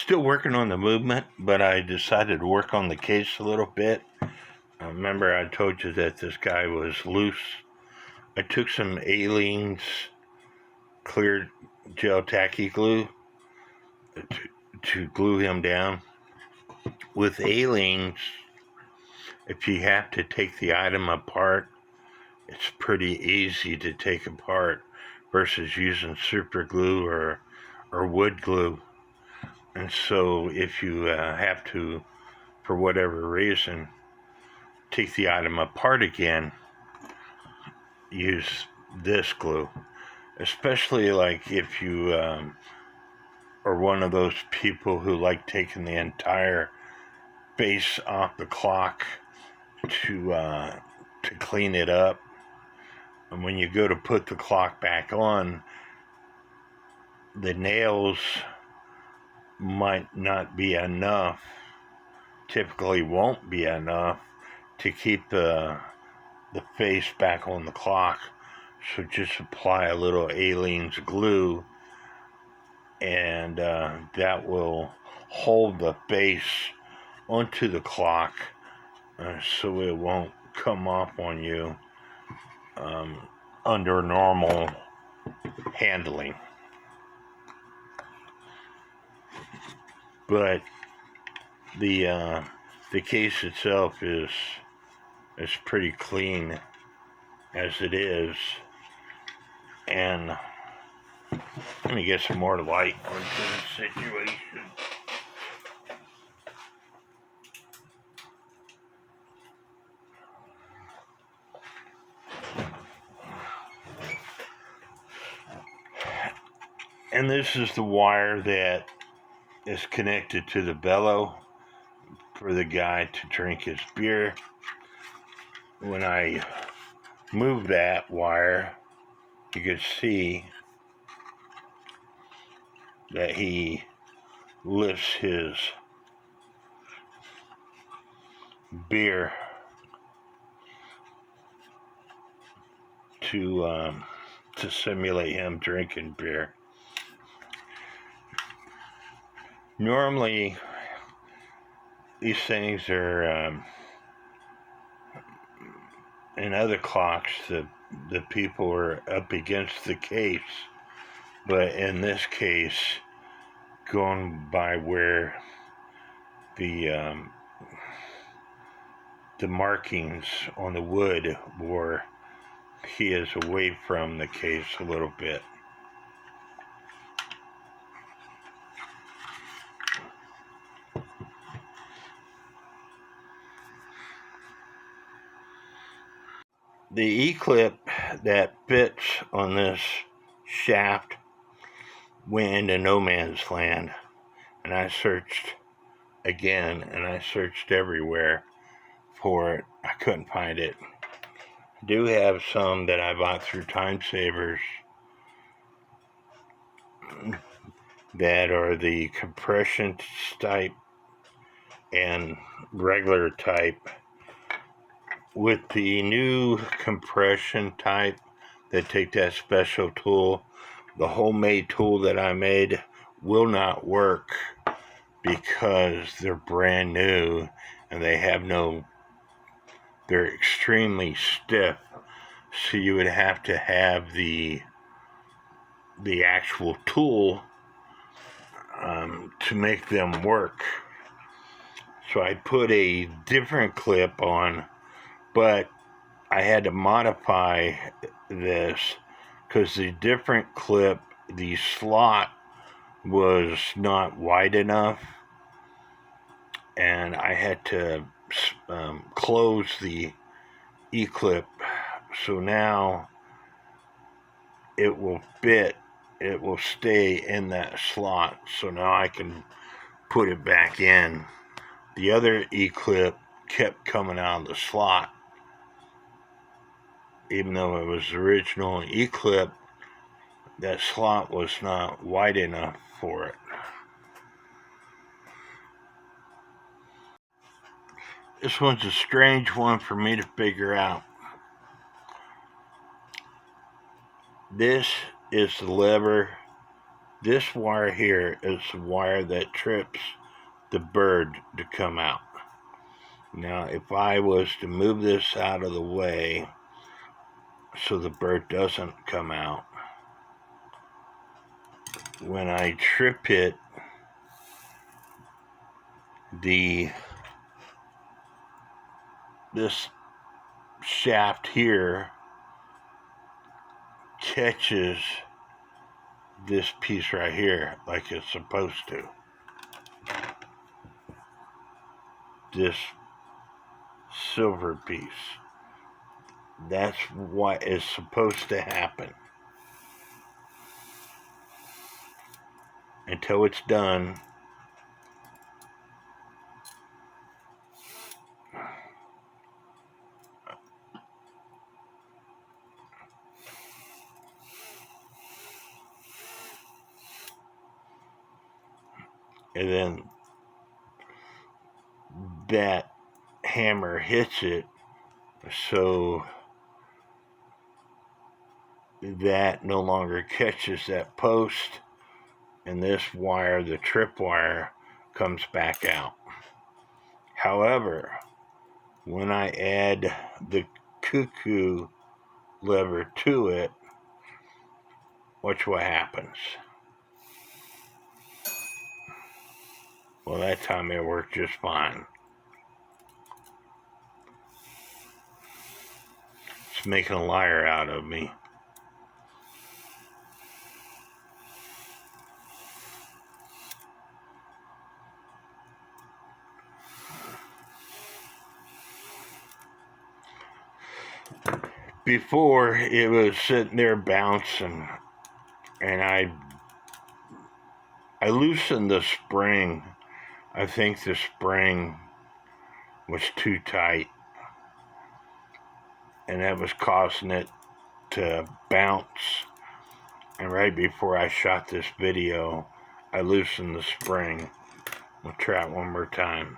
still working on the movement, but I decided to work on the case a little bit. Remember I told you that this guy was loose. I took some Aleene's clear gel tacky glue to glue him down. With Aleene's, if you have to take the item apart, it's pretty easy to take apart versus using super glue or wood glue. And so if you have to, for whatever reason, take the item apart again, use this glue. Especially like if you are one of those people who like taking the entire base off the clock to clean it up. And when you go to put the clock back on, the nails might not be enough, typically won't be enough to keep the face back on the clock. So just apply a little Aleene's glue, and that will hold the base onto the clock so it won't come off on you under normal handling. But the case itself is pretty clean as it is, and let me get some more light onto the situation. And this is the wire that is connected to the bellow for the guy to drink his beer. When I move that wire, you can see that he lifts his beer to simulate him drinking beer. Normally, these things are in other clocks, the people are up against the case, but in this case, going by where the markings on the wood were, he is away from the case a little bit. The E-clip that fits on this shaft went into no man's land, and I searched again, and I searched everywhere for it. I couldn't find it. I do have some that I bought through Time Savers that are the compression type and regular type. With the new compression type that take that special tool, the homemade tool that I made will not work because they're brand new and they're extremely stiff. So you would have to have the actual tool to make them work. So I put a different clip on, but I had to modify this because the different clip, the slot was not wide enough, and I had to close the E-clip, so now it will fit, it will stay in that slot, so now I can put it back in. The other E-clip kept coming out of the slot, even though it was the original E-clip. That slot was not wide enough for it. This one's a strange one for me to figure out. This is the lever This wire here is the wire that trips the bird to come out. Now, if I was to move this out of the way so the bird doesn't come out, when I trip it, this shaft here catches this piece right here like it's supposed to. This silver piece. That's what is supposed to happen. Until it's done, and then that hammer hits it, so that no longer catches that post, and this wire, the trip wire, comes back out. However, when I add the cuckoo lever to it, watch what happens. Well, that time it worked just fine. It's making a liar out of me. Before, it was sitting there bouncing, and I loosened the spring. I think the spring was too tight, and that was causing it to bounce. And right before I shot this video, I loosened the spring. We'll try it one more time.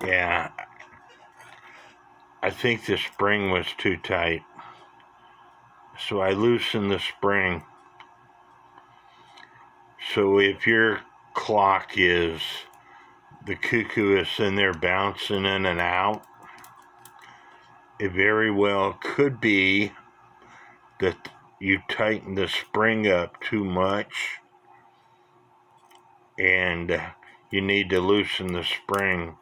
Yeah, I think the spring was too tight. So I loosened the spring. So if your clock is, the cuckoo is in there bouncing in and out, it very well could be that you tighten the spring up too much and you need to loosen the spring.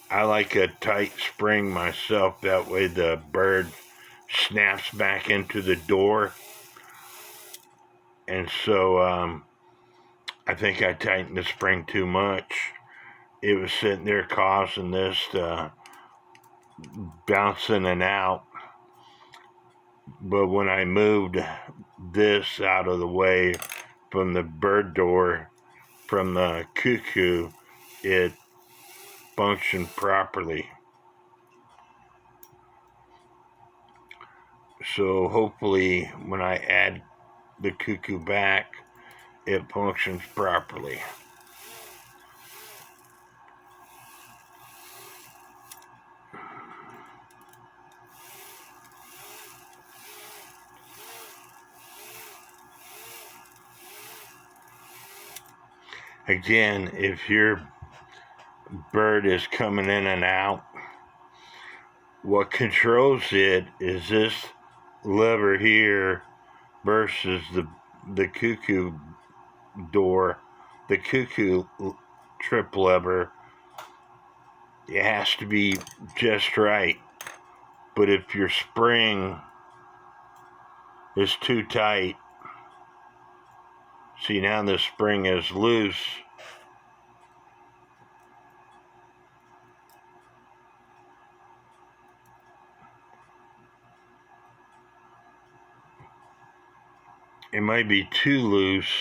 I like a tight spring myself, that way the bird snaps back into the door. And so I think I tightened the spring too much. It was sitting there causing this to bounce in and out. But when I moved this out of the way from the bird door, from the cuckoo, it functioned properly. So hopefully when I add the cuckoo back, it functions properly. Again, if your bird is coming in and out, what controls it is this lever here versus the cuckoo door, the cuckoo trip lever. It has to be just right. But if your spring is too tight, see, now the spring is loose, it might be too loose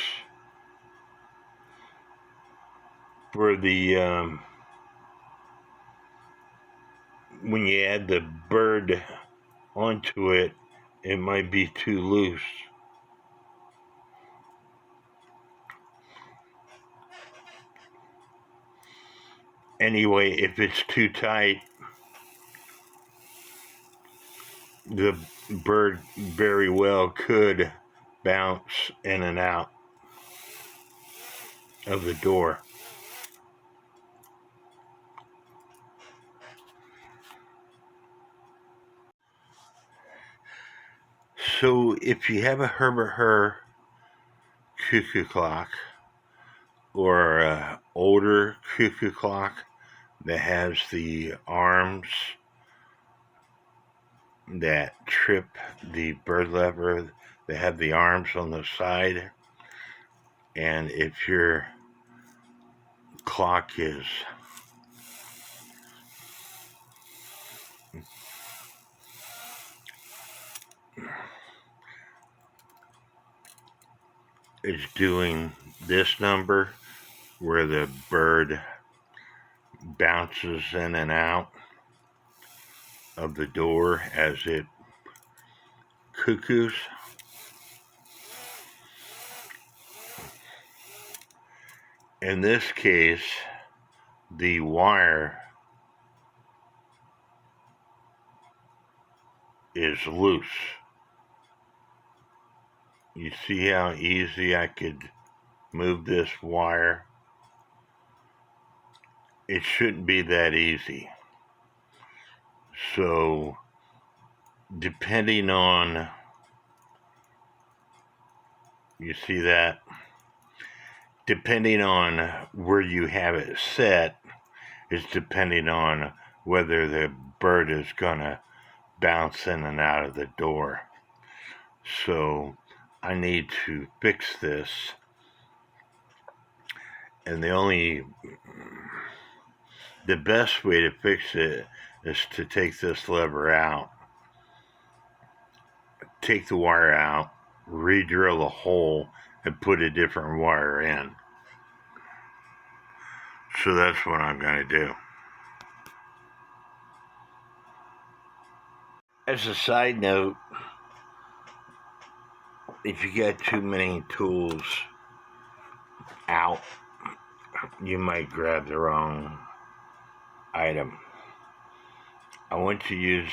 for the when you add the bird onto it, it might be too loose. Anyway, if it's too tight, the bird very well could bounce in and out of the door. So if you have a Hubert Herr cuckoo clock or an older cuckoo clock that has the arms that trip the bird lever, they have the arms on the side, and if your clock is doing this number where the bird bounces in and out of the door as it cuckoos, in this case the wire is loose. You see how easy I could move this wire? It shouldn't be that easy. So depending on, you see that? Depending on where you have it set is depending on whether the bird is gonna bounce in and out of the door. So I need to fix this, and the best way to fix it is to take this lever out, take the wire out, re-drill a hole, and put a different wire in. So that's what I'm going to do. As a side note, if you got too many tools out, you might grab the wrong item. I want to use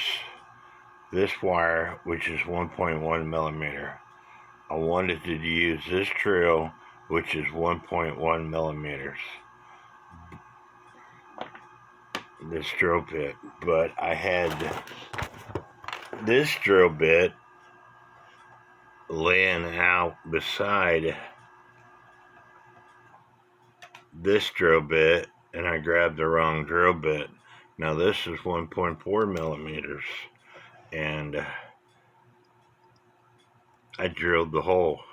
this wire, which is 1.1 millimeter. I wanted to use this drill, which is 1.1 millimeters. This drill bit, but I had this drill bit laying out beside this drill bit, and I grabbed the wrong drill bit. Now this is 1.4 millimeters, and I drilled the hole.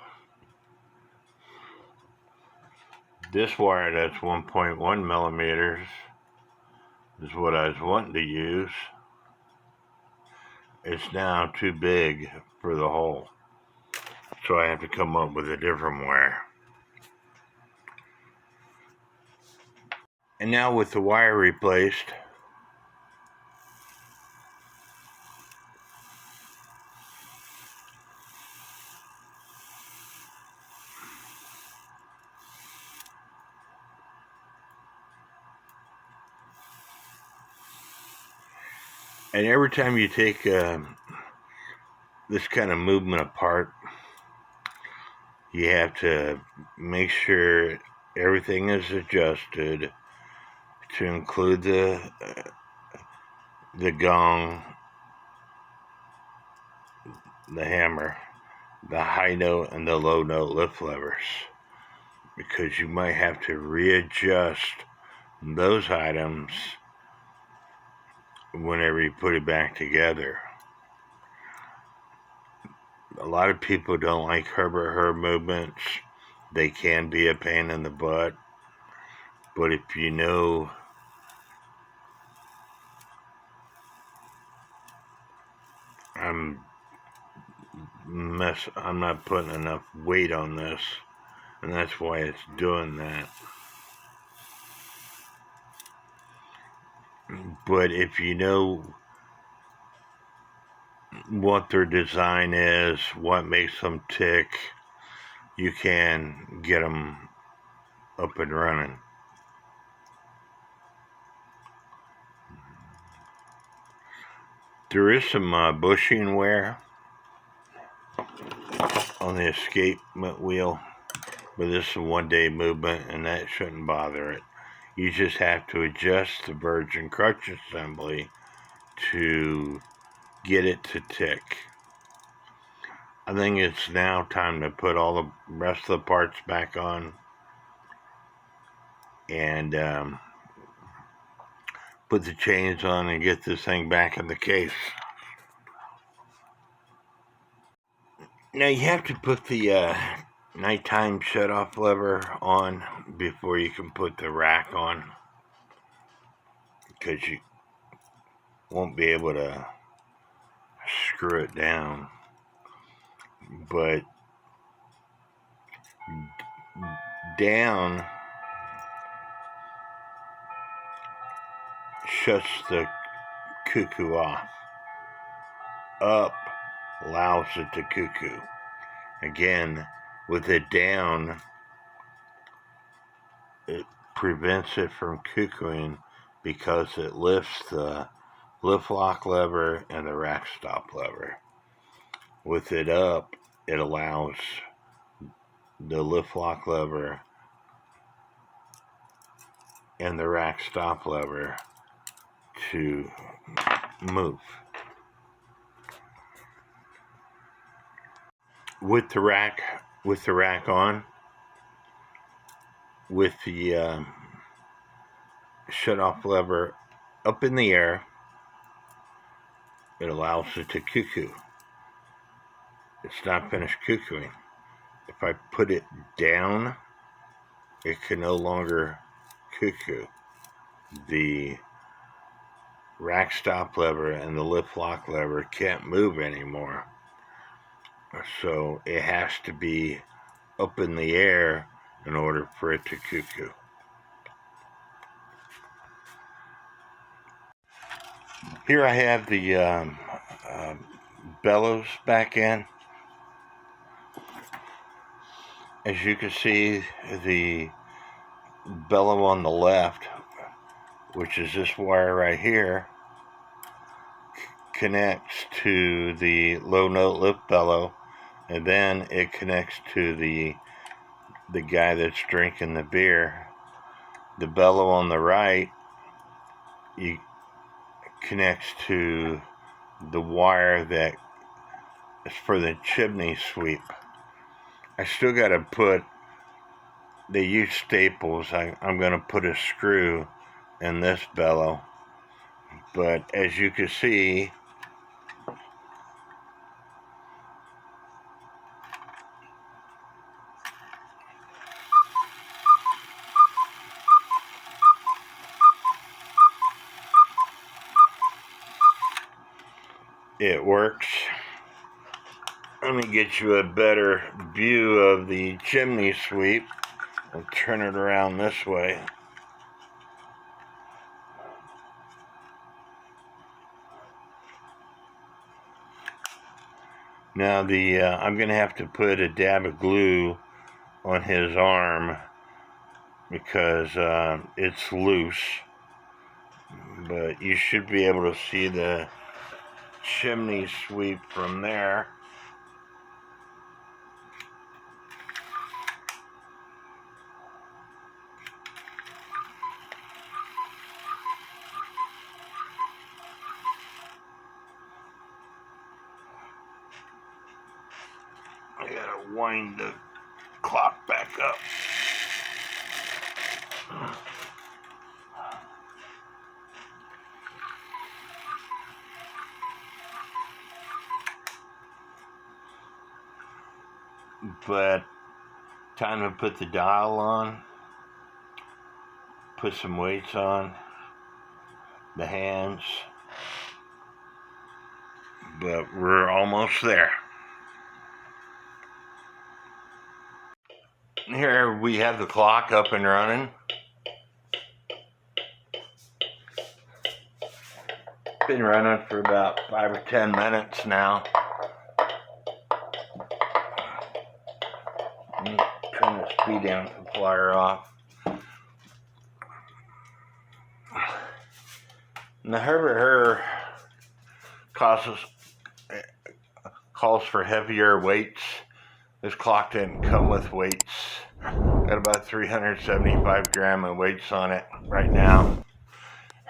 This wire that's 1.1 millimeters is what I was wanting to use. It's now too big for the hole, so I have to come up with a different wire. And now with the wire replaced, and every time you take this kind of movement apart, you have to make sure everything is adjusted to include the gong, the hammer, the high note, and the low note lift levers, because you might have to readjust those items whenever you put it back together. A lot of people don't like Hubert Herr movements. They can be a pain in the butt, but if you know I'm not putting enough weight on this, and that's why it's doing that. But if you know what their design is, what makes them tick, you can get them up and running. There is some bushing wear on the escapement wheel, but this is a one-day movement and that shouldn't bother it. You just have to adjust the virgin crutch assembly to get it to tick. I think it's now time to put all the rest of the parts back on and put the chains on and get this thing back in the case. Now you have to put the nighttime shut-off lever on before you can put the rack on, because you won't be able to screw it down. But down shuts the cuckoo off. Up allows it to cuckoo. Again, with it down, it prevents it from cuckooing because it lifts the lift lock lever and the rack stop lever. With it up, it allows the lift lock lever and the rack stop lever to move. With the rack on, with the shut-off lever up in the air, it allows it to cuckoo. It's not finished cuckooing. If I put it down, it can no longer cuckoo. The rack stop lever and the lift lock lever can't move anymore. So it has to be up in the air in order for it to cuckoo. Here I have the bellows back in. As you can see, the bellow on the left, which is this wire right here, connects to the low note lift bellow, and then it connects to the guy that's drinking the beer. The bellow on the right connects to the wire that is for the chimney sweep. I still got to put, they use staples. I'm going to put a screw in this bellow. But as you can see, it works. Let me get you a better view of the chimney sweep. I'll turn it around this way. Now I'm going to have to put a dab of glue on his arm because it's loose. But you should be able to see the chimney sweep from there. I gotta wind the clock back up. But time to put the dial on, put some weights on the hands, but we're almost there. Here we have the clock up and running. Been running for about 5 or 10 minutes now. Let me turn the speed amplifier off. And the Hubert Herr calls for heavier weights. This clock didn't come with weights. Got about 375 gram of weights on it right now.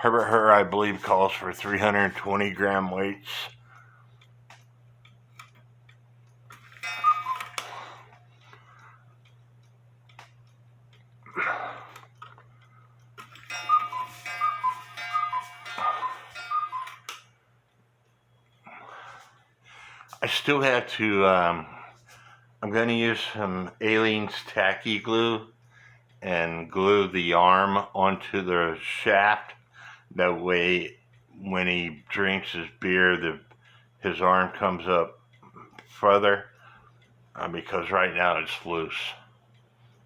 Hubert Herr, I believe, calls for 320 gram weights. I still have to, I'm going to use some Aleene's tacky glue and glue the arm onto the shaft. That way, when he drinks his beer, his arm comes up further, because right now it's loose.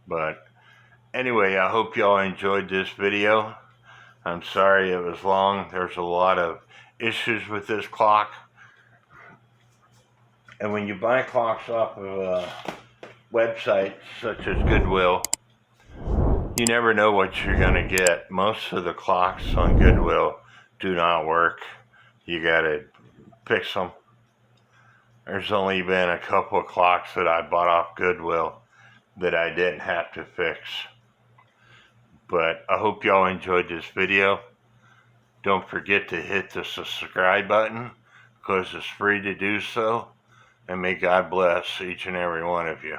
But anyway, I hope y'all enjoyed this video. I'm sorry it was long. There's a lot of issues with this clock. And when you buy clocks off of websites such as Goodwill, you never know what you're going to get. Most of the clocks on Goodwill do not work. You got to fix them. There's only been a couple of clocks that I bought off Goodwill that I didn't have to fix. But I hope y'all enjoyed this video. Don't forget to hit the subscribe button, because it's free to do so. And may God bless each and every one of you.